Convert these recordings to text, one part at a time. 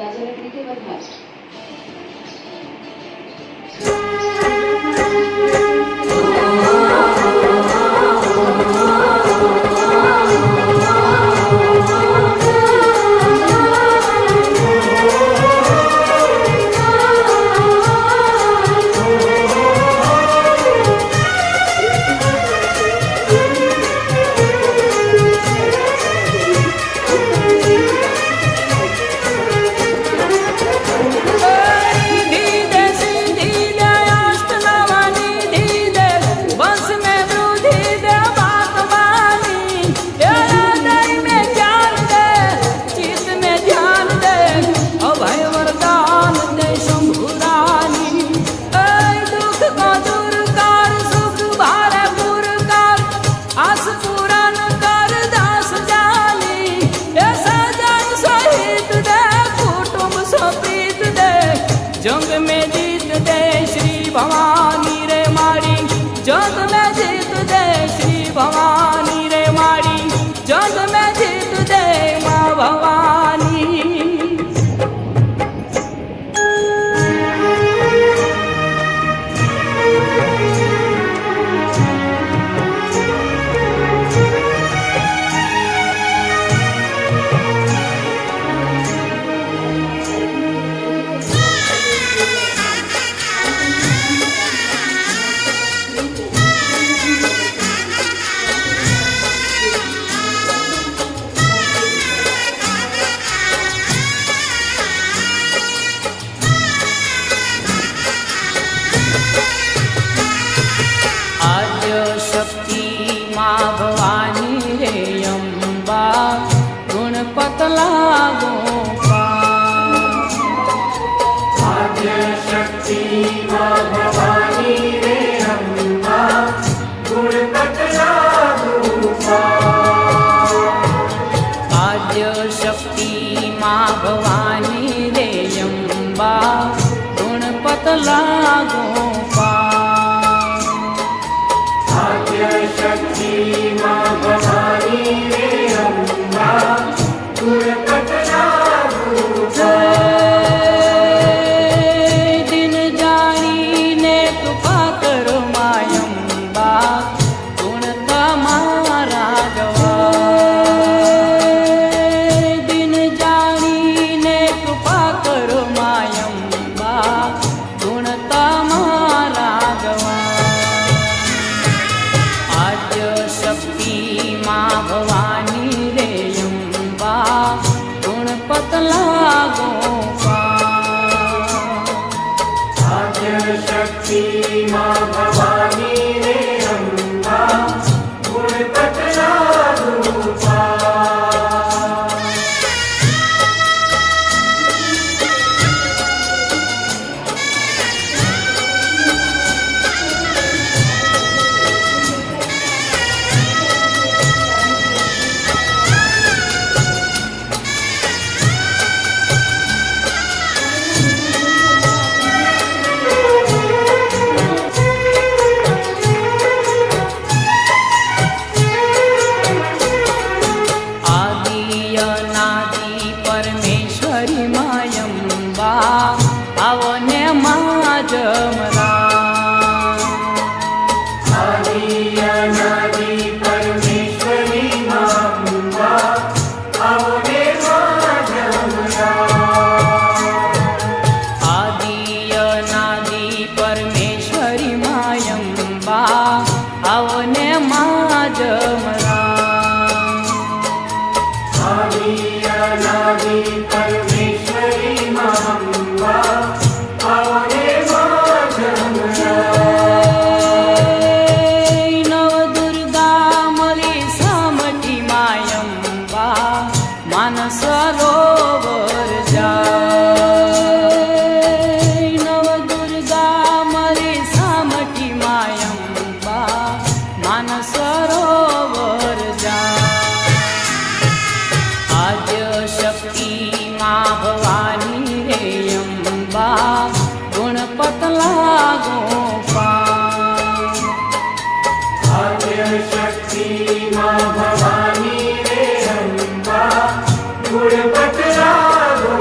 રાજ્યની રીતે વધારે जंग में जीत दे श्री भवानी रे मारी जंग में जीत दे श्री भवानी रे मारी जंग में जीत दे माँ भवानी भवानी रे अम्बा गुणपत लागो आद्य शक्ति माँ भवानी रे अम्बा गुणपत लागो आद्य शक्ति माँ भवानी रे अम्बा गुणपत लागो शक्ति माँ भवानी रे अम्बा गुणपत लागो दिन जानी ने कृपा करो मायम्बा गुण तमारा गवा दिन जानी ने कृपा करो मायम्बा गुण तमारा गवा शक्ति माँ भवानी रे अम्बा गुणपत लागो आद्य शक्ति माँ भवानी रे अम्बा गुणपत लागो परमेश्वरी मायम्बा आवने माँ जमरा आदि अनादि परमेश्वरी माँ आवने माँ जमरा आदि अनादि परमेश्वरी मायम्बा आवने माँ जमरा आदि परमेश्वरी माँ आवने माँ जमरा नव दुर्गा मली सामटी मायम्बा मानस सरोवर जा नव दुर्गा मली सामटी मायम्बा मानस सरोवर जा आद्य शक्ति माँ भवानी रे अम्बा गुणपत लागो आद्य शक्ति माँ भवानी रे अम्बा गुणपत लागो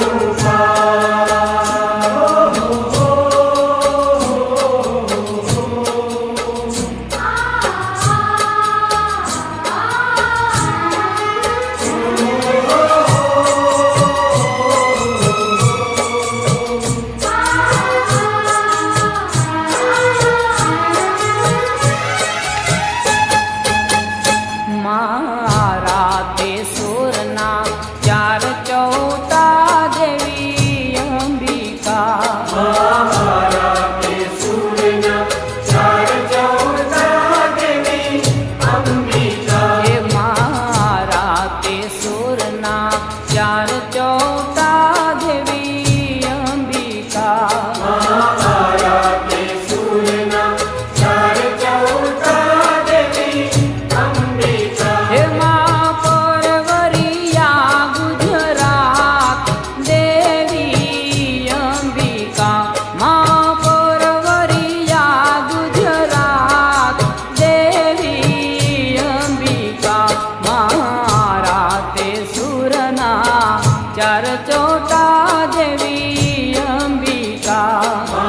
લોટા દેવી અંબિકા